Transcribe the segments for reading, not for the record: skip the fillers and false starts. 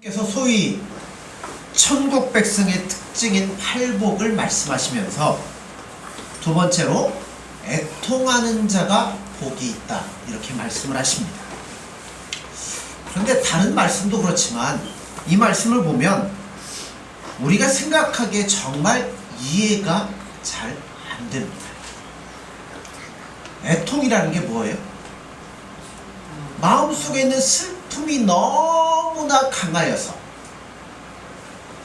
그래서 소위 천국 백성의 특징인 팔복을 말씀하시면서 두 번째로 애통하는 자가 복이 있다 이렇게 말씀을 하십니다. 그런데 다른 말씀도 그렇지만 이 말씀을 보면 우리가 생각하기에 정말 이해가 잘 안 됩니다. 애통이라는 게 뭐예요? 마음속에 있는 슬픔이 너무나 강하여서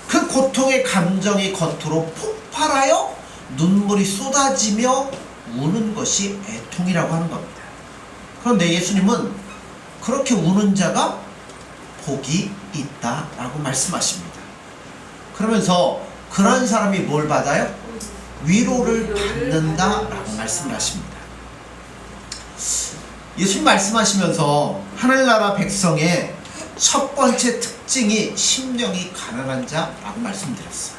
그 고통의 감정이 겉으로 폭발하여 눈물이 쏟아지며 우는 것이 애통이라고 하는 겁니다. 그런데 예수님은 그렇게 우는 자가 복이 있다라고 말씀하십니다. 그러면서 그런 사람이 뭘 받아요? 위로를 받는다라고 말씀을 하십니다. 예수님 말씀하시면서 하늘나라 백성의 첫 번째 특징이 심령이 가난한 자라고 말씀드렸어요.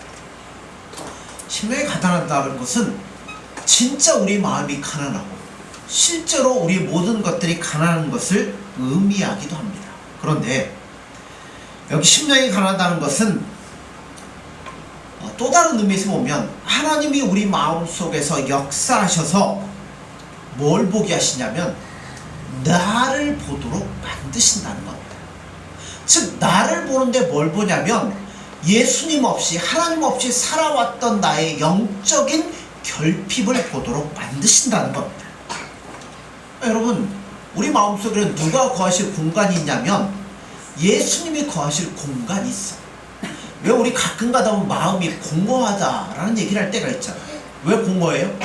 심령이 가난하다는 것은 진짜 우리 마음이 가난하고 실제로 우리 모든 것들이 가난한 것을 의미하기도 합니다. 그런데 여기 심령이 가난하다는 것은 또 다른 의미에서 보면 하나님이 우리 마음속에서 역사하셔서 뭘 보게 하시냐면 나를 보도록 만드신다는 겁니다. 즉 나를 보는데 뭘 보냐면 예수님 없이 하나님 없이 살아왔던 나의 영적인 결핍을 보도록 만드신다는 겁니다. 여러분 우리 마음속에는 누가 거하실 공간이 있냐면 예수님이 거하실 공간이 있어요. 왜 우리 가끔 가다 보면 마음이 공허하다라는 얘기를 할 때가 있잖아요. 왜 공허해요?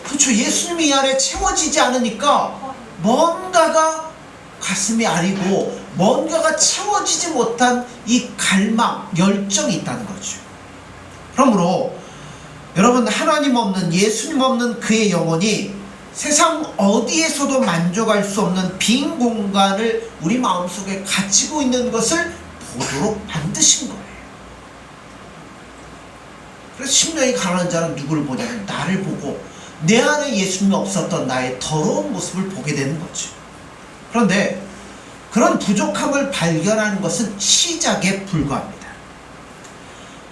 그렇죠. 예수님이 이 안에 채워지지 않으니까 뭔가가 가슴이 아리고 뭔가가 채워지지 못한 이 갈망, 열정이 있다는 거죠. 그러므로 여러분 하나님 없는 예수님 없는 그의 영혼이 세상 어디에서도 만족할 수 없는 빈 공간을 우리 마음속에 가지고 있는 것을 보도록 만드신 거예요. 그래서 심령이 가난한 자는 누구를 보냐면 나를 보고 내 안에 예수님이 없었던 나의 더러운 모습을 보게 되는 거죠. 그런데 그런 부족함을 발견하는 것은 시작에 불과합니다.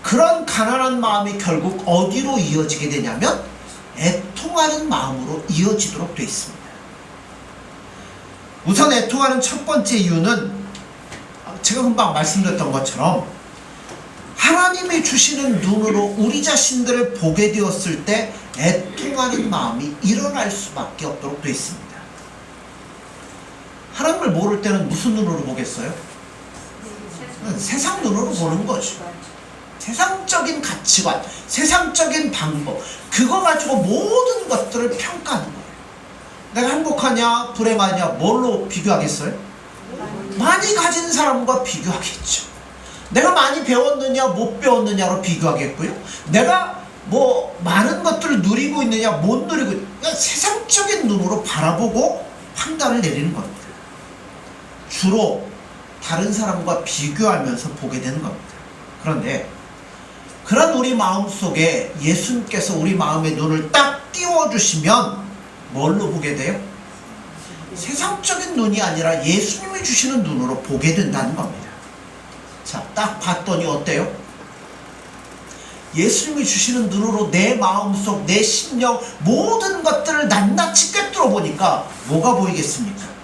그런 가난한 마음이 결국 어디로 이어지게 되냐면 애통하는 마음으로 이어지도록 되어 있습니다. 우선 애통하는 첫 번째 이유는 제가 금방 말씀드렸던 것처럼 하나님이 주시는 눈으로 우리 자신들을 보게 되었을 때 애통하는 마음이 일어날 수밖에 없도록 되어 있습니다. 하나님을 모를 때는 무슨 눈으로 보겠어요? 세상 눈으로 보는 거죠. 세상적인 가치관, 세상적인 방법, 그거 가지고 모든 것들을 평가하는 거예요. 내가 행복하냐 불행하냐 뭘로 비교하겠어요? 많이 가진 사람과 비교하겠죠. 내가 많이 배웠느냐 못 배웠느냐로 비교하겠고요. 내가 뭐 많은 것들을 누리고 있느냐 못 누리고 있느냐, 그러니까 세상적인 눈으로 바라보고 판단을 내리는 겁니다. 주로 다른 사람과 비교하면서 보게 되는 겁니다. 그런데 그런 우리 마음속에 예수님께서 우리 마음의 눈을 딱 띄워주시면 뭘로 보게 돼요? 세상적인 눈이 아니라 예수님이 주시는 눈으로 보게 된다는 겁니다. 자, 딱 봤더니 어때요? 예수님이 주시는 눈으로 내 마음속, 내 심령 모든 것들을 낱낱이 꿰뚫어 보니까 뭐가 보이겠습니까?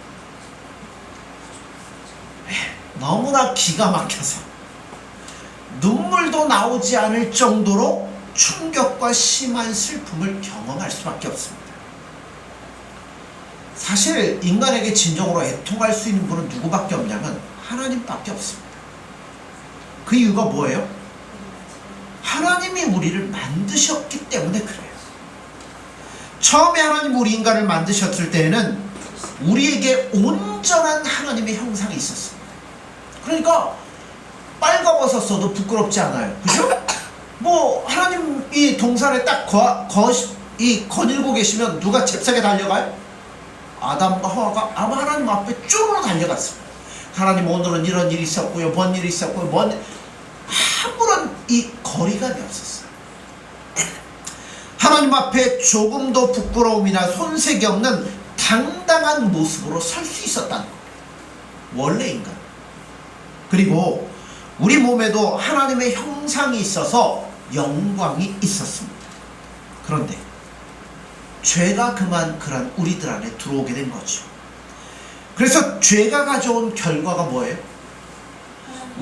너무나 기가 막혀서 눈물도 나오지 않을 정도로 충격과 심한 슬픔을 경험할 수밖에 없습니다. 사실 인간에게 진정으로 애통할 수 있는 분은 누구밖에 없냐면 하나님밖에 없습니다. 그 이유가 뭐예요? 하나님이 우리를 만드셨기 때문에 그래요. 처음에 하나님 우리 인간을 만드셨을 때에는 우리에게 온전한 하나님의 형상이 있었습니다. 그러니까 빨가벗어 써도 부끄럽지 않아요. 그죠? 뭐 하나님이 동산에 딱 거닐고 계시면 누가 잽싸게 달려가요? 아담과 하와가 아마 하나님 앞에 쪼르르 달려갔습니다. 하나님 오늘은 이런 일이 있었고요. 뭔 일이 있었고요. 아무런 이 거리감이 없었어요. 하나님 앞에 조금도 부끄러움이나 손색이 없는 당당한 모습으로 설 수 있었다는 거예요. 원래 인간. 그리고 우리 몸에도 하나님의 형상이 있어서 영광이 있었습니다. 그런데 죄가 그만 그런 우리들 안에 들어오게 된 거죠. 그래서 죄가 가져온 결과가 뭐예요?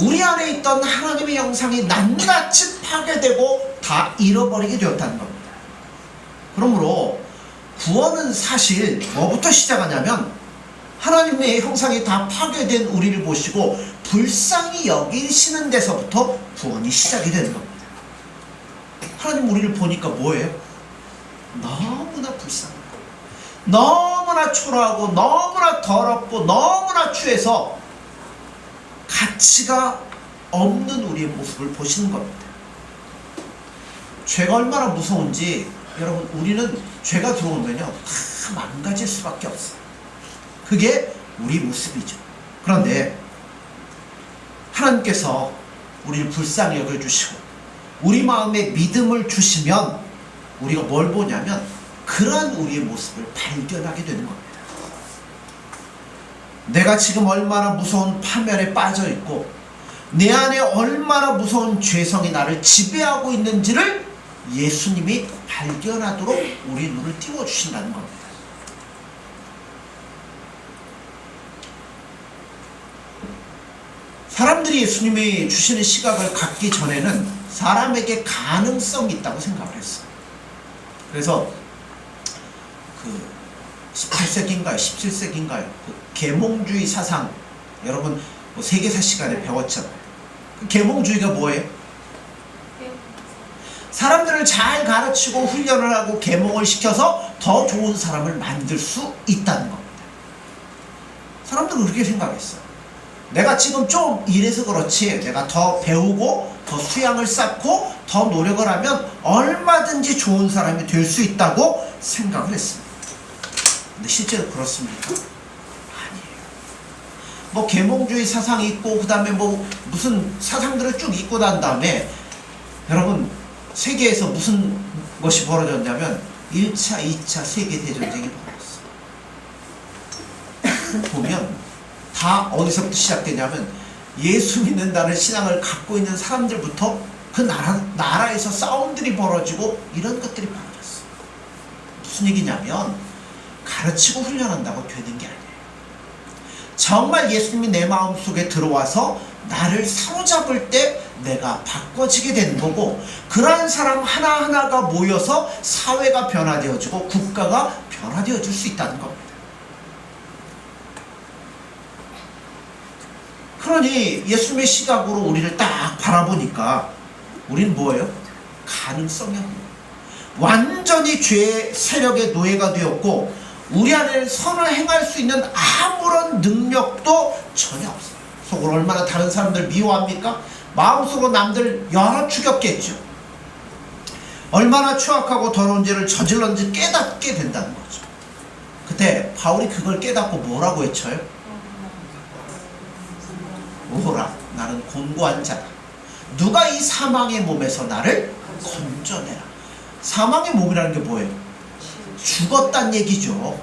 우리 안에 있던 하나님의 형상이 낱낱이 파괴되고 다 잃어버리게 되었다는 겁니다. 그러므로 구원은 사실 뭐부터 시작하냐면 하나님의 형상이 다 파괴된 우리를 보시고 불쌍히 여기시는 데서부터 구원이 시작이 되는 겁니다. 하나님 우리를 보니까 뭐예요? 너무나 불쌍하고 너무나 초라하고 너무나 더럽고 너무나 추해서 가치가 없는 우리의 모습을 보시는 겁니다. 죄가 얼마나 무서운지 여러분, 우리는 죄가 들어오면요 다 망가질 수밖에 없어요. 그게 우리 모습이죠. 그런데 하나님께서 우리를 불쌍히 여겨주시고 우리 마음에 믿음을 주시면 우리가 뭘 보냐면 그러한 우리의 모습을 발견하게 되는 겁니다. 내가 지금 얼마나 무서운 파멸에 빠져 있고 내 안에 얼마나 무서운 죄성이 나를 지배하고 있는지를 예수님이 발견하도록 우리 눈을 띄워주신다는 겁니다. 사람들이 예수님이 주시는 시각을 갖기 전에는 사람에게 가능성이 있다고 생각을 했어요. 그래서 그 18세기인가요? 17세기인가요? 그 계몽주의 사상, 여러분 뭐 세계사 시간에 배웠잖아요. 그 계몽주의가 뭐예요? 사람들을 잘 가르치고 훈련을 하고 계몽을 시켜서 더 좋은 사람을 만들 수 있다는 겁니다. 사람들은 그렇게 생각했어요. 내가 지금 좀 이래서 그렇지 내가 더 배우고 더 수양을 쌓고 더 노력을 하면 얼마든지 좋은 사람이 될 수 있다고 생각을 했습니다. 근데 실제로 그렇습니까? 아니에요. 뭐 계몽주의 사상이 있고 그 다음에 뭐 무슨 사상들을 쭉 읽고 난 다음에 여러분 세계에서 무슨 것이 벌어졌냐면 1차, 2차 세계대전쟁이 벌어졌어요. 보면 다 어디서부터 시작되냐면 예수 믿는다는 신앙을 갖고 있는 사람들부터 그 나라에서 싸움들이 벌어지고 이런 것들이 벌어졌어요. 무슨 얘기냐면 가르치고 훈련한다고 되는 게 아니에요. 정말 예수님이 내 마음속에 들어와서 나를 사로잡을 때 내가 바꿔지게 되는 거고 그러한 사람 하나하나가 모여서 사회가 변화되어지고 국가가 변화되어질 수 있다는 겁니다. 그러니 예수님의 시각으로 우리를 딱 바라보니까 우리는 뭐예요? 가능성이 없는 거예요. 완전히 죄의 세력의 노예가 되었고 우리 안에는 선을 행할 수 있는 아무런 능력도 전혀 없어요. 속으로 얼마나 다른 사람들 미워합니까? 마음속으로 남들 여러 추격겠죠. 얼마나 추악하고 더러운 죄를 저질렀는지 깨닫게 된다는 거죠. 그때 바울이 그걸 깨닫고 뭐라고 외쳐요? 오호라, 나는 곤고한 자다. 누가 이 사망의 몸에서 나를 건져내라. 사망의 몸이라는 게 뭐예요? 죽었단 얘기죠.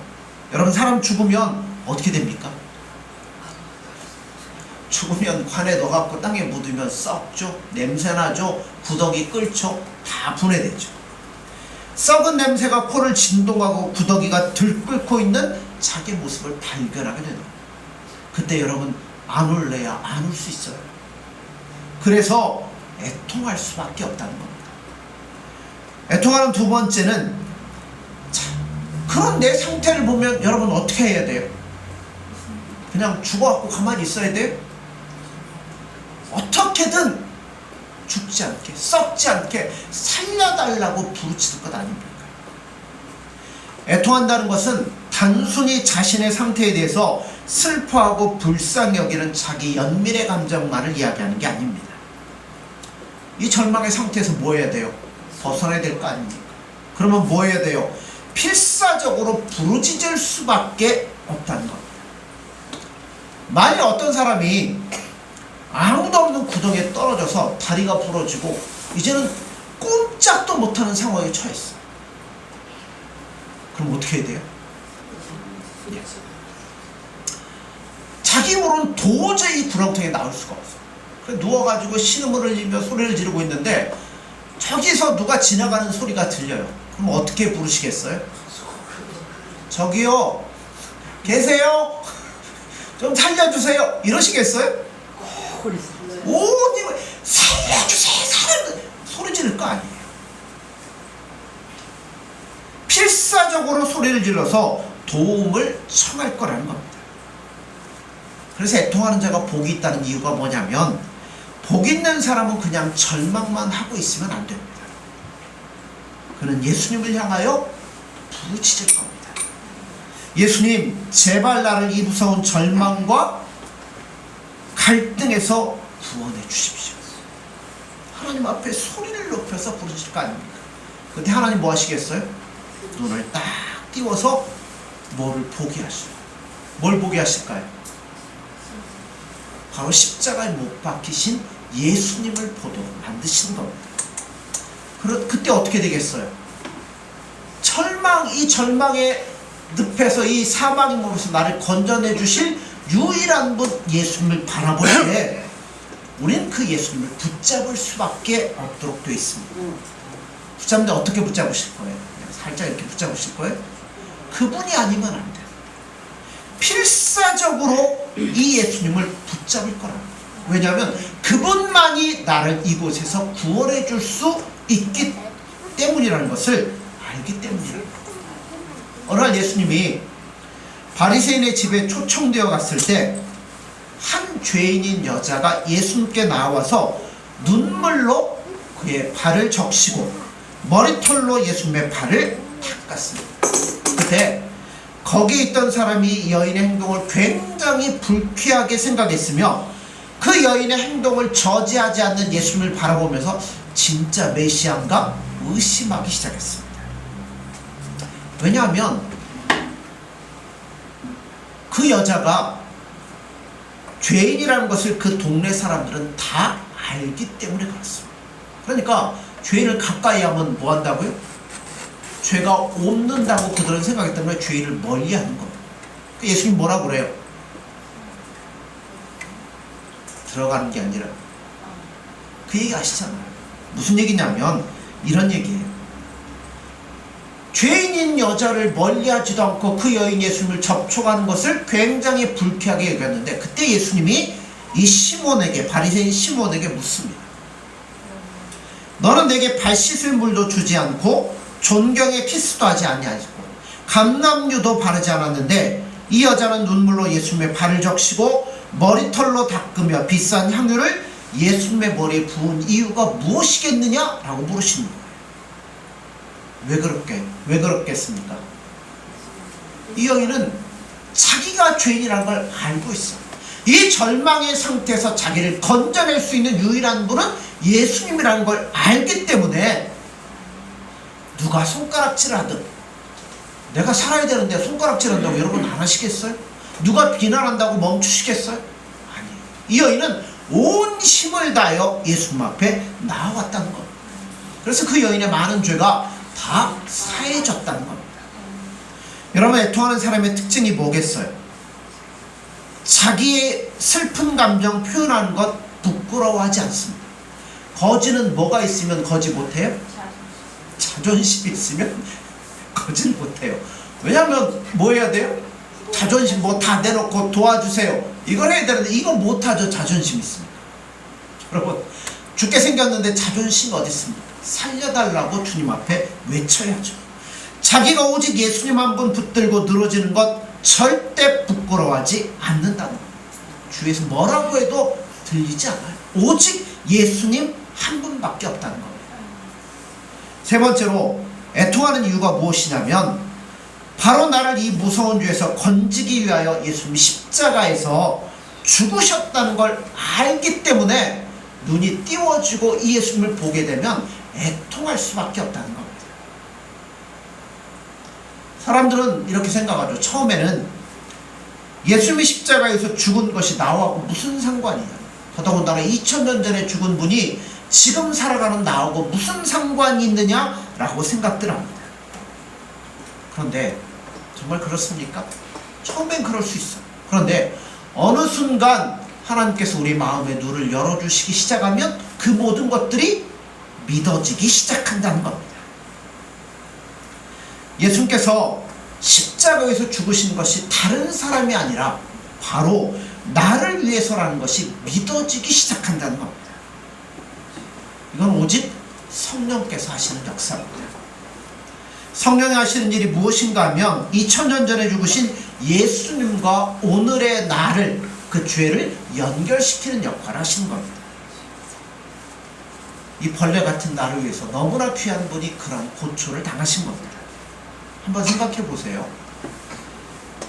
여러분, 사람 죽으면 어떻게 됩니까? 죽으면 관에 넣어갖고 땅에 묻으면 썩죠. 냄새나죠. 구더기 끓죠. 다 분해되죠. 썩은 냄새가 코를 진동하고 구더기가 들끓고 있는 자기 모습을 발견하게 되는 거예요. 그때 여러분 안 울래야 안 울 수 있어요. 그래서 애통할 수밖에 없다는 겁니다. 애통하는 두 번째는, 자, 그런 내 상태를 보면 여러분 어떻게 해야 돼요? 그냥 죽어갖고 가만히 있어야 돼요? 어떻게든 죽지 않게, 썩지 않게 살려달라고 부르짖을 것 아닙니까? 애통한다는 것은 단순히 자신의 상태에 대해서 슬퍼하고 불쌍히 여기는 자기 연민의 감정만을 이야기하는 게 아닙니다. 이 절망의 상태에서 뭐 해야 돼요? 벗어나야 될 거 아닙니까? 그러면 뭐 해야 돼요? 필사적으로 부르짖을 수밖에 없다는 겁니다. 만일 어떤 사람이 아무도 없는 구덩이에 떨어져서 다리가 부러지고 이제는 꼼짝도 못하는 상황에 처했어요. 그럼 어떻게 해야 돼요? 자기 힘으로는 도저히 구렁텅이에 나올 수가 없어. 그래서 누워가지고 신음을 흘리며 소리를 지르고 있는데 저기서 누가 지나가는 소리가 들려요. 그럼 어떻게 부르시겠어요? 저기요, 계세요? 좀 살려주세요. 이러시겠어요? 온 힘을 살려주세요. 소리 지를 거 아니에요. 필사적으로 소리를 질러서 도움을 청할 거라는 겁니다. 그래서 애통하는 자가 복이 있다는 이유가 뭐냐면, 복 있는 사람은 그냥 절망만 하고 있으면 안 됩니다. 그는 예수님을 향하여 부르짖을 겁니다. 예수님, 제발 나를 이 무서운 절망과 갈등에서 구원해 주십시오. 하나님 앞에 소리를 높여서 부르실 거 아닙니까? 근데 하나님 뭐 하시겠어요? 눈을 딱 띄워서 뭐를 보게 하시죠. 뭘 보게 하실까요? 바로 십자가에 못 박히신 예수님을 보도록 만드시는 겁니다. 그때 어떻게 되겠어요? 이 절망의 늪에서, 이 사망의 몸에서 나를 건져내 주실 유일한 분 예수님을 바라볼 때 우리는 그 예수님을 붙잡을 수밖에 없도록 되어 있습니다. 붙잡는데 어떻게 붙잡으실 거예요? 살짝 이렇게 붙잡으실 거예요? 그분이 아니면 안 돼요. 필사적으로 이 예수님을 붙잡을 거라고. 왜냐하면 그분만이 나를 이곳에서 구원해 줄 수 있기 때문이라는 것을 알기 때문이에요. 어느 날 예수님이 바리새인의 집에 초청되어 갔을 때 한 죄인인 여자가 예수님께 나와서 눈물로 그의 발을 적시고 머리털로 예수님의 발을 닦았습니다. 그때 거기 있던 사람이 이 여인의 행동을 굉장히 불쾌하게 생각했으며 그 여인의 행동을 저지하지 않는 예수님을 바라보면서 진짜 메시아인가 의심하기 시작했습니다. 왜냐하면 그 여자가 죄인이라는 것을 그 동네 사람들은 다 알기 때문에 그렇습니다. 그러니까 죄인을 가까이 하면 뭐 한다고요? 죄가 없는다고 그들은 생각했기 때문에 죄인을 멀리 하는 겁니다. 예수님 뭐라고 그래요? 들어가는 게 아니라, 그 얘기 아시잖아요. 무슨 얘기냐면 이런 얘기예요. 죄인인 여자를 멀리하지도 않고 그 여인 예수님을 접촉하는 것을 굉장히 불쾌하게 여겼는데, 그때 예수님이 이 시몬에게, 바리새인 시몬에게 묻습니다. 너는 내게 발 씻을 물도 주지 않고 존경의 키스도 하지 아니하고 감람유도 바르지 않았는데 이 여자는 눈물로 예수님의 발을 적시고 머리털로 닦으며 비싼 향유를 예수님의 머리에 부은 이유가 무엇이겠느냐? 라고 물으시는 거예요. 왜 그렇겠습니까? 이 여인은 자기가 죄인이라는 걸 알고 있어. 이 절망의 상태에서 자기를 건져낼 수 있는 유일한 분은 예수님이라는 걸 알기 때문에 누가 손가락질을 하든, 내가 살아야 되는데 손가락질한다고 여러분 안 하시겠어요? 누가 비난한다고 멈추시겠어요? 아니에요. 이 여인은 온 힘을 다하여 예수님 앞에 나아왔다는 겁니다. 그래서 그 여인의 많은 죄가 다 사해졌다는 겁니다. 여러분, 애통하는 사람의 특징이 뭐겠어요? 자기의 슬픈 감정 표현하는 것 부끄러워하지 않습니다. 거지는 뭐가 있으면 거지 못해요? 자존심이 있으면 거지를 못해요. 왜냐하면 뭐 해야 돼요? 자존심 뭐 다 내놓고 도와주세요, 이걸 해야 되는데 이거 못하죠. 자존심 있습니다. 여러분, 죽게 생겼는데 자존심 어디 있습니까? 살려달라고 주님 앞에 외쳐야죠. 자기가 오직 예수님 한 분 붙들고 늘어지는 것 절대 부끄러워하지 않는다는 겁니다. 주위에서 뭐라고 해도 들리지 않아요. 오직 예수님 한 분밖에 없다는 겁니다. 세 번째로, 애통하는 이유가 무엇이냐면 바로 나를 이 무서운 죄에서 건지기 위하여 예수님이 십자가에서 죽으셨다는 걸 알기 때문에 눈이 띄워지고 이 예수님을 보게 되면 애통할 수밖에 없다는 겁니다. 사람들은 이렇게 생각하죠. 처음에는 예수님이 십자가에서 죽은 것이 나하고 무슨 상관이냐, 더더군다나 2000년 전에 죽은 분이 지금 살아가는 나하고 무슨 상관이 있느냐라고 생각들 합니다. 그런데 정말 그렇습니까? 처음엔 그럴 수 있어요. 그런데 어느 순간 하나님께서 우리 마음의 눈을 열어주시기 시작하면 그 모든 것들이 믿어지기 시작한다는 겁니다. 예수님께서 십자가에서 죽으신 것이 다른 사람이 아니라 바로 나를 위해서라는 것이 믿어지기 시작한다는 겁니다. 이건 오직 성령께서 하시는 역사입니다. 성령이 하시는 일이 무엇인가 하면 2000년 전에 죽으신 예수님과 오늘의 나를, 그 죄를 연결시키는 역할을 하시는 겁니다. 이 벌레 같은 나를 위해서 너무나 귀한 분이 그런 고초를 당하신 겁니다. 한번 생각해 보세요.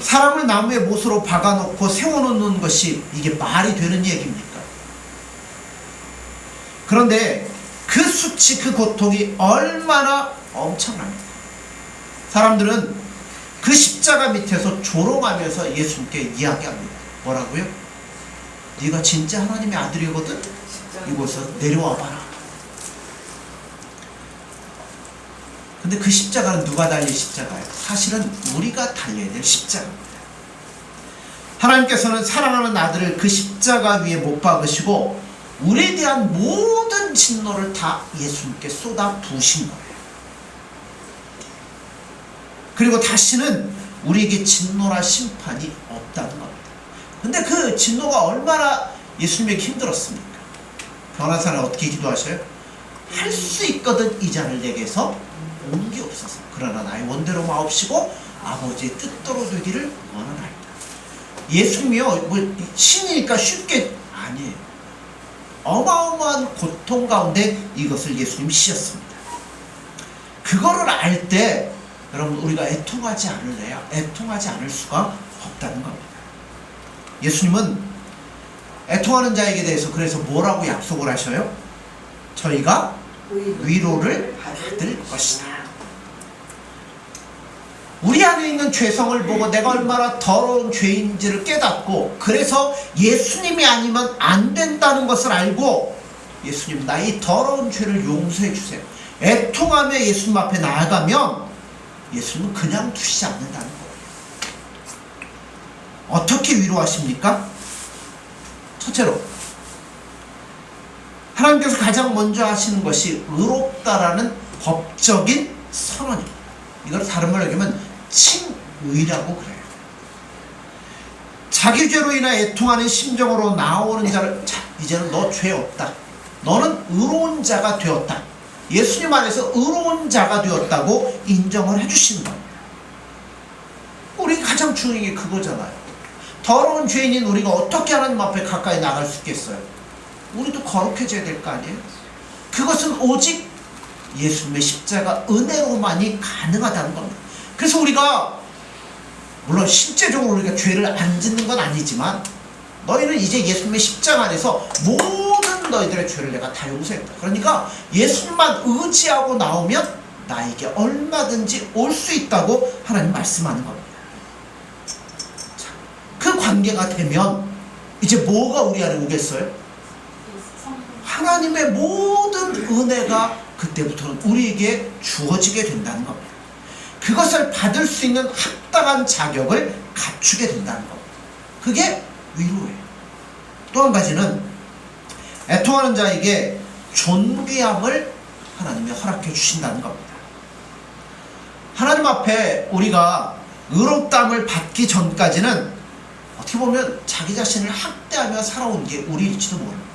사람을 나무에 못으로 박아놓고 세워놓는 것이 이게 말이 되는 얘기입니까? 그런데 그 수치, 그 고통이 얼마나 엄청납니까? 사람들은 그 십자가 밑에서 조롱하면서 예수님께 이야기합니다. 뭐라고요? 네가 진짜 하나님의 아들이거든? 이곳에서 내려와 봐라. 근데 그 십자가는 누가 달릴 십자가예요? 사실은 우리가 달려야 될 십자가입니다. 하나님께서는 사랑하는 아들을 그 십자가 위에 못 박으시고 우리에 대한 모든 진노를 다 예수님께 쏟아 부으신 거예요. 그리고 다시는 우리에게 진노나 심판이 없다는 겁니다. 근데 그 진노가 얼마나 예수님에게 힘들었습니까? 변호사는 어떻게 기도하셔요? 할 수 있거든 이 잔을 내게서 옮기옵소서. 그러나 나의 원대로 마옵시고 아버지의 뜻대로 되기를 원하나이다. 예수님이요, 뭐 신이니까 쉽게 아니에요. 어마어마한 고통 가운데 이것을 예수님이 시었습니다. 그거를 알 때 여러분 우리가 애통하지 않을래야 애통하지 않을 수가 없다는 겁니다. 예수님은 애통하는 자에게 대해서 그래서 뭐라고 약속을 하셔요? 저희가 위로를 받을 것이다. 우리 안에 있는 죄성을 보고 내가 얼마나 더러운 죄인지를 깨닫고 그래서 예수님이 아니면 안 된다는 것을 알고 예수님 나의 더러운 죄를 용서해 주세요. 애통하며 예수님 앞에 나아가면 예수님은 그냥 두시지 않는다는 거예요. 어떻게 위로하십니까? 첫째로 하나님께서 가장 먼저 하시는 것이 의롭다라는 법적인 선언입니다. 이걸 다른 말로 얘기하면 칭의라고 그래요. 자기 죄로 인해 애통하는 심정으로 나오는 자를 자, 이제는 너 죄 없다. 너는 의로운 자가 되었다. 예수님 안에서 의로운 자가 되었다고 인정을 해주시는 겁니다. 우리 가장 중요한 게 그거잖아요. 더러운 죄인인 우리가 어떻게 하나님 앞에 가까이 나갈 수 있겠어요? 우리도 거룩해져야 될 거 아니에요? 그것은 오직 예수님의 십자가 은혜로만이 가능하다는 겁니다. 그래서 우리가 물론 실제적으로 우리가 죄를 안 짓는 건 아니지만 너희는 이제 예수님의 십자가 안에서 모든 너희들의 죄를 내가 다 용서했다. 그러니까 예수님만 의지하고 나오면 나에게 얼마든지 올 수 있다고 하나님 말씀하는 겁니다. 자, 그 관계가 되면 이제 뭐가 우리 안에 오겠어요? 하나님의 모든 은혜가 그때부터는 우리에게 주어지게 된다는 겁니다. 그것을 받을 수 있는 합당한 자격을 갖추게 된다는 겁니다. 그게 위로예요. 또 한 가지는 애통하는 자에게 존귀함을 하나님이 허락해 주신다는 겁니다. 하나님 앞에 우리가 의롭다함을 받기 전까지는 어떻게 보면 자기 자신을 학대하며 살아온 게 우리일지도 모릅니다.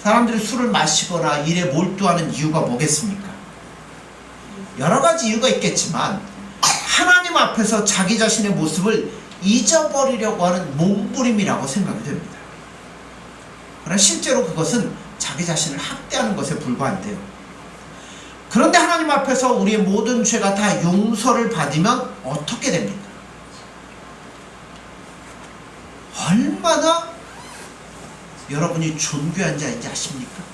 사람들이 술을 마시거나 일에 몰두하는 이유가 뭐겠습니까? 여러 가지 이유가 있겠지만 하나님 앞에서 자기 자신의 모습을 잊어버리려고 하는 몸부림이라고 생각이 됩니다. 그러나 실제로 그것은 자기 자신을 학대하는 것에 불과한데요. 그런데 하나님 앞에서 우리의 모든 죄가 다 용서를 받으면 어떻게 됩니까? 얼마나 여러분이 존귀한 자인지 아십니까?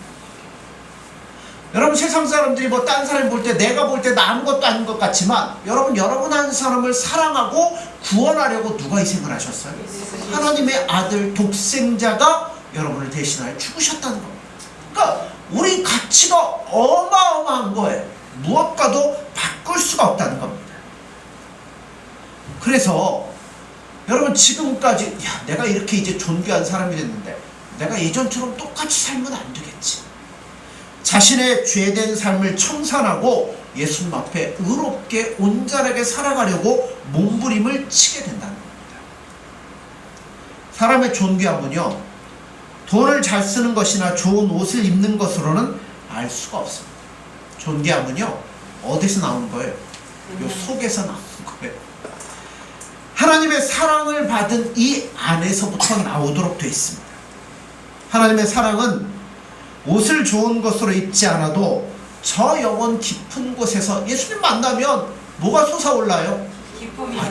여러분 세상 사람들이 뭐 딴 사람 볼 때 내가 볼 때 나 아무것도 아닌 것 같지만 여러분 한 사람을 사랑하고 구원하려고 누가 희생을 하셨어요? 하나님의 아들 독생자가 여러분을 대신하여 죽으셨다는 겁니다. 그러니까 우리 가치가 어마어마한 거예요. 무엇과도 바꿀 수가 없다는 겁니다. 그래서 여러분 지금까지 내가 이렇게 이제 존귀한 사람이 됐는데 내가 예전처럼 똑같이 살면 안 되겠지. 자신의 죄된 삶을 청산하고 예수님 앞에 의롭게 온전하게 살아가려고 몸부림을 치게 된다는 겁니다. 사람의 존귀함은요, 돈을 잘 쓰는 것이나 좋은 옷을 입는 것으로는 알 수가 없습니다. 존귀함은요, 어디서 나오는 거예요? 요 속에서 나오는 거예요. 하나님의 사랑을 받은 이 안에서부터 나오도록 되어 있습니다. 하나님의 사랑은 옷을 좋은 것으로 입지 않아도 저 영혼 깊은 곳에서 예수님 만나면 뭐가 솟아올라요?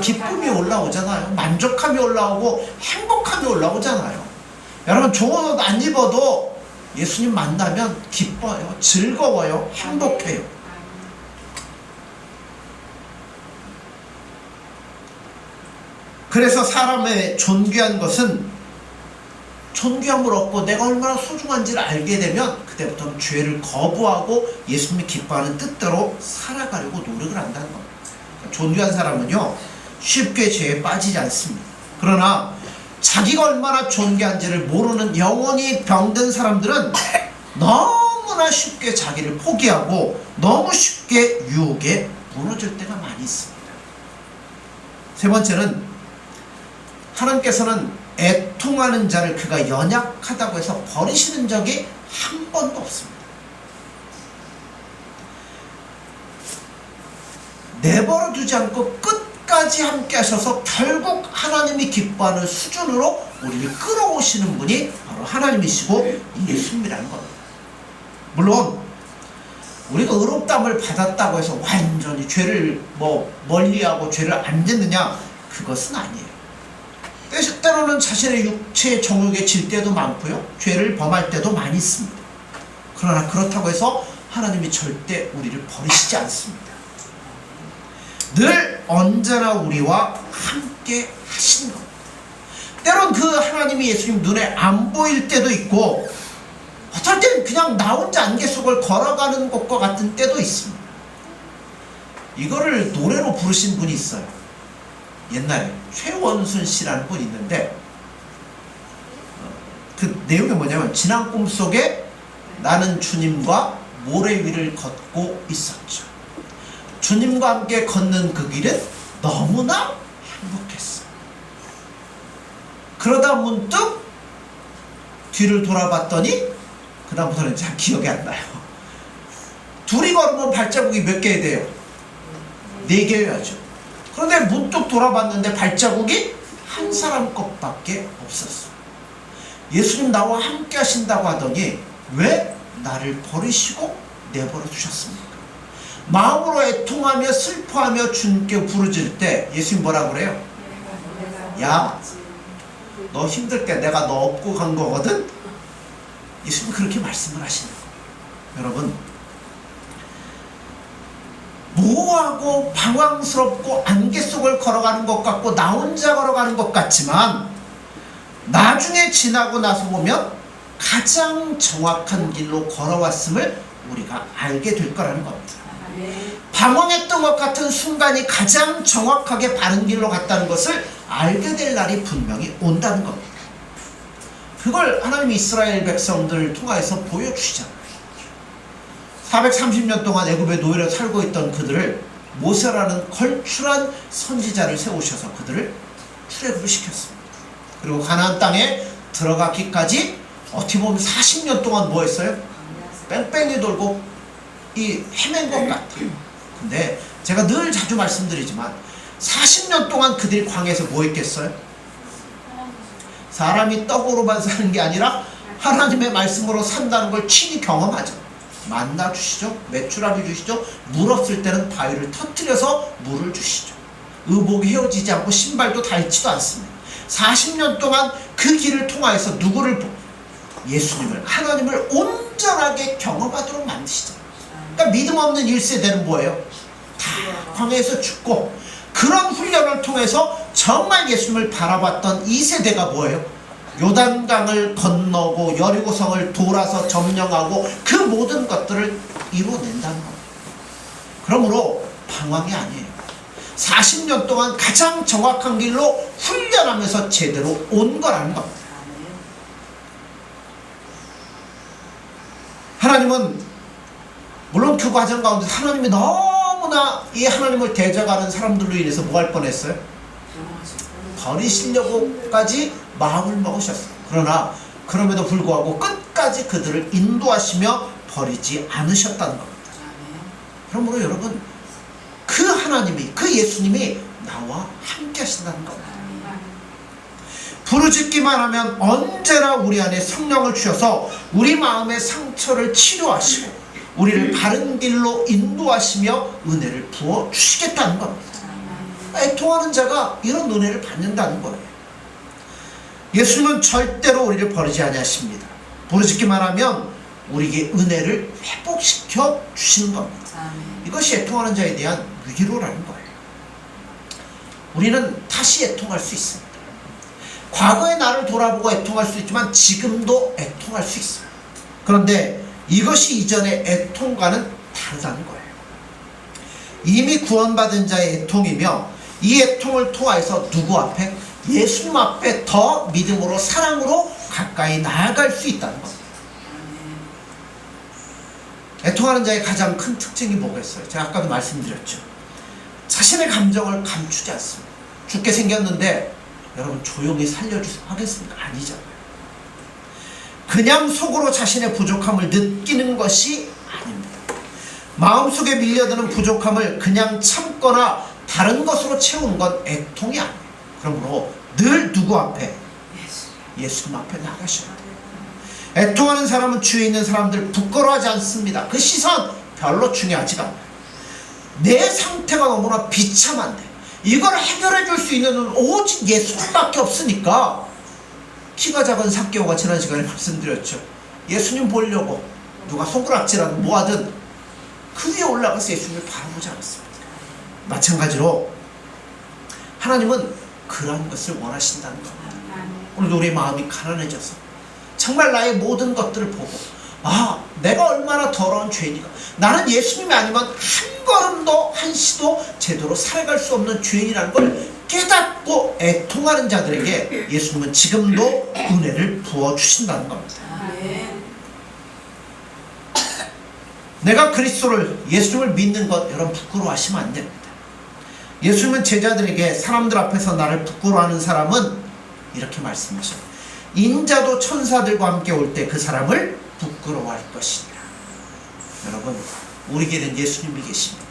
기쁨이 올라오잖아요. 만족감이 올라오고 행복함이 올라오잖아요. 여러분 좋은 옷 안 입어도 예수님 만나면 기뻐요. 즐거워요. 행복해요. 그래서 사람의 존귀한 것은 존귀함을 얻고 내가 얼마나 소중한지를 알게 되면 그때부터는 죄를 거부하고 예수님이 기뻐하는 뜻대로 살아가려고 노력을 한다는 겁니다. 존귀한 사람은요, 쉽게 죄에 빠지지 않습니다. 그러나 자기가 얼마나 존귀한지를 모르는 영혼이 병든 사람들은 너무나 쉽게 자기를 포기하고 너무 쉽게 유혹에 무너질 때가 많이 있습니다. 세 번째는, 하나님께서는 애통하는 자를 그가 연약하다고 해서 버리시는 적이 한 번도 없습니다. 내버려 두지 않고 끝까지 함께 하셔서 결국 하나님이 기뻐하는 수준으로 우리를 끌어오시는 분이 바로 하나님이시고 예수님이라는 겁니다. 물론 우리가 의롭다함을 받았다고 해서 완전히 죄를 멀리하고 죄를 안 짓느냐, 그것은 아니에요. 때로는 자신의 육체의 정욕에 질 때도 많고요, 죄를 범할 때도 많이 있습니다. 그러나 그렇다고 해서 하나님이 절대 우리를 버리시지 않습니다. 늘 언제나 우리와 함께 하시는 겁니다. 때론 그 하나님이 예수님 눈에 안 보일 때도 있고, 어떨 땐 그냥 나 혼자 안개 속을 걸어가는 것과 같은 때도 있습니다. 이거를 노래로 부르신 분이 있어요. 옛날에 최원순 씨라는 분이 있는데, 그 내용이 뭐냐면, 지난 꿈속에 나는 주님과 모래 위를 걷고 있었죠. 주님과 함께 걷는 그 길은 너무나 행복했어요. 그러다 문득 뒤를 돌아봤더니 그 다음부터는 잘 기억이 안 나요. 둘이 걸으면 발자국이 몇 개 돼요? 4개여야죠. 그런데 문득 돌아봤는데 발자국이 한 사람 것밖에 없었어요. 예수님 나와 함께 하신다고 하더니 왜 나를 버리시고 내버려 두셨습니까? 마음으로 애통하며 슬퍼하며 주님께 부르짖을 때 예수님 뭐라 그래요? 야, 너 힘들 때 내가 너 업고 간 거거든? 예수님 그렇게 말씀을 하시는 거예요. 여러분, 모호하고 방황스럽고 안개 속을 걸어가는 것 같고 나 혼자 걸어가는 것 같지만, 나중에 지나고 나서 보면 가장 정확한 길로 걸어왔음을 우리가 알게 될 거라는 겁니다. 방황했던 것 같은 순간이 가장 정확하게 바른 길로 갔다는 것을 알게 될 날이 분명히 온다는 겁니다. 그걸 하나님이 이스라엘 백성들을 통하여서 보여주시잖아요. 430년 동안 애굽의 노예로 살고 있던 그들을 모세라는 걸출한 선지자를 세우셔서 그들을 출애굽을 시켰습니다. 그리고 가나안 땅에 들어가기까지 어떻게 보면 40년 동안 뭐 했어요? 뺑뺑이 돌고 헤맨 것 같아요. 근데 제가 늘 자주 말씀드리지만 40년 동안 그들이 광야에서 뭐 했겠어요? 사람이 떡으로만 사는 게 아니라 하나님의 말씀으로 산다는 걸 친히 경험하죠. 만나 주시죠. 메추라기 주시죠. 물 없을 때는 바위를 터뜨려서 물을 주시죠. 의복이 헤어지지 않고 신발도 닳지도 않습니다. 40년 동안 그 길을 통하여서 누구를 예수님을, 하나님을 온전하게 경험하도록 만드시죠. 그러니까 믿음 없는 1세대는 뭐예요? 다 광야에서 죽고, 그런 훈련을 통해서 정말 예수님을 바라봤던 2세대가 뭐예요? 요단강을 건너고 여리고성을 돌아서 점령하고 그 모든 것들을 이루어낸다는 겁니다. 그러므로 방황이 아니에요. 40년 동안 가장 정확한 길로 훈련하면서 제대로 온 거라는 겁니다. 하나님은 물론 그 과정 가운데 하나님이 너무나 이 하나님을 대적하는 사람들로 인해서 뭐 할 뻔했어요? 버리시려고까지 마음을 먹으셨어요. 그러나 그럼에도 불구하고 끝까지 그들을 인도하시며 버리지 않으셨다는 겁니다. 그러므로 여러분, 그 하나님이, 그 예수님이 나와 함께 하신다는 겁니다. 부르짖기만 하면 언제나 우리 안에 성령을 주셔서 우리 마음의 상처를 치료하시고 우리를 바른 길로 인도하시며 은혜를 부어주시겠다는 겁니다. 애통하는 자가 이런 은혜를 받는다는 거예요. 예수님은 절대로 우리를 버리지 아니하십니다. 부르짖기만 하면 우리에게 은혜를 회복시켜 주시는 겁니다. 이것이 애통하는 자에 대한 위로라는 거예요. 우리는 다시 애통할 수 있습니다. 과거의 나를 돌아보고 애통할 수 있지만 지금도 애통할 수 있어요. 그런데 이것이 이전의 애통과는 다르다는 거예요. 이미 구원받은 자의 애통이며 이 애통을 통하여서 누구 앞에? 예수님 앞에 더 믿음으로 사랑으로 가까이 나아갈 수 있다는 겁니다. 애통하는 자의 가장 큰 특징이 뭐겠어요? 제가 아까도 말씀드렸죠. 자신의 감정을 감추지 않습니다. 죽게 생겼는데 여러분 조용히 살려주세요 하겠습니까? 아니잖아요. 그냥 속으로 자신의 부족함을 느끼는 것이 아닙니다. 마음속에 밀려드는 부족함을 그냥 참거나 다른 것으로 채우는 건 애통이 아니에요. 그러므로 늘 누구 앞에? 예수님 앞에 나가셔야 돼요. 애통하는 사람은 주위에 있는 사람들 부끄러워하지 않습니다. 그 시선 별로 중요하지가 않아요. 내 상태가 너무나 비참한데 이걸 해결해 줄 수 있는 오직 예수님밖에 없으니까, 키가 작은 삭개오가 지난 시간에 말씀드렸죠. 예수님 보려고 누가 손가락질하든 뭐하든 그 위에 올라가서 예수님을 바라보지 않았습니다. 마찬가지로 하나님은 그런 것을 원하신다는 겁니다. 오늘도 우리의 마음이 가난해져서 정말 나의 모든 것들을 보고, 아, 내가 얼마나 더러운 죄인이가, 나는 예수님이 아니면 한 걸음도 한시도 제대로 살아갈 수 없는 죄인이라는 걸 깨닫고 애통하는 자들에게 예수님은 지금도 은혜를 부어주신다는 겁니다. 내가 그리스도를, 예수님을 믿는 것 여러분 부끄러워하시면 안 됩니다. 예수님은 제자들에게 사람들 앞에서 나를 부끄러워하는 사람은 이렇게 말씀하셔요. 인자도 천사들과 함께 올 때 그 사람을 부끄러워할 것이니라. 여러분, 우리에게는 예수님이 계십니다.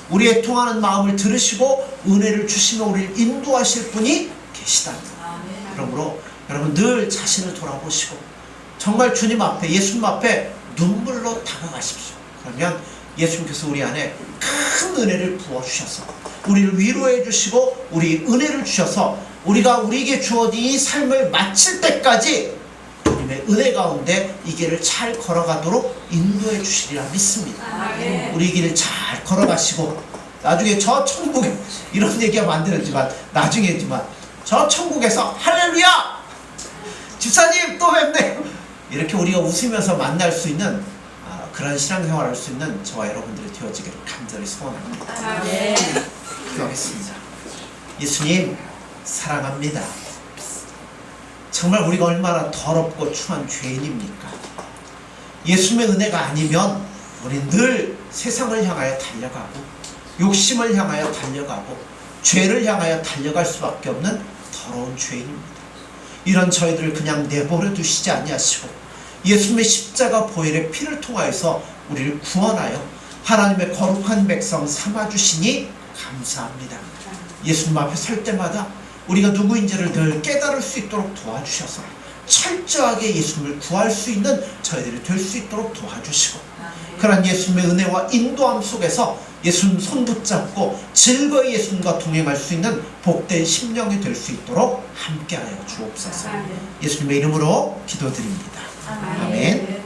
우리의 애통하는 마음을 들으시고 은혜를 주시며 우리를 인도하실 분이 계시답니다. 그러므로 여러분 늘 자신을 돌아보시고 정말 주님 앞에, 예수님 앞에 눈물로 다가가십시오. 그러면 예수님께서 우리 안에 큰 은혜를 부어주셔서 우리를 위로해 주시고 우리 은혜를 주셔서 우리가 우리에게 주어진 이 삶을 마칠 때까지 주님의 은혜 가운데 이 길을 잘 걸어가도록 인도해 주시리라 믿습니다. 우리 길을 잘 걸어가시고 나중에 저 천국에, 이런 얘기하면 안 되지만 나중에지만 저 천국에서 할렐루야! 집사님 또 뵙네요! 이렇게 우리가 웃으면서 만날 수 있는 그런 신앙생활을 할 수 있는 저와 여러분들이 되어지기를 간절히 소원합니다. 기도하겠습니다. 예수님 사랑합니다. 정말 우리가 얼마나 더럽고 추한 죄인입니까? 예수님의 은혜가 아니면 우리는 늘 세상을 향하여 달려가고 욕심을 향하여 달려가고 죄를 향하여 달려갈 수밖에 없는 더러운 죄인입니다. 이런 저희들을 그냥 내버려 두시지 아니하시고 예수님의 십자가 보혈의 피를 통하여서 우리를 구원하여 하나님의 거룩한 백성 삼아주시니 감사합니다. 예수님 앞에 설 때마다 우리가 누구인지를 늘 깨달을 수 있도록 도와주셔서 철저하게 예수님을 구할 수 있는 저희들이 될 수 있도록 도와주시고, 그런 예수님의 은혜와 인도함 속에서 예수님 손 붙잡고 즐거이 예수님과 동행할 수 있는 복된 심령이 될 수 있도록 함께하여 주옵소서. 예수님의 이름으로 기도드립니다. 아멘.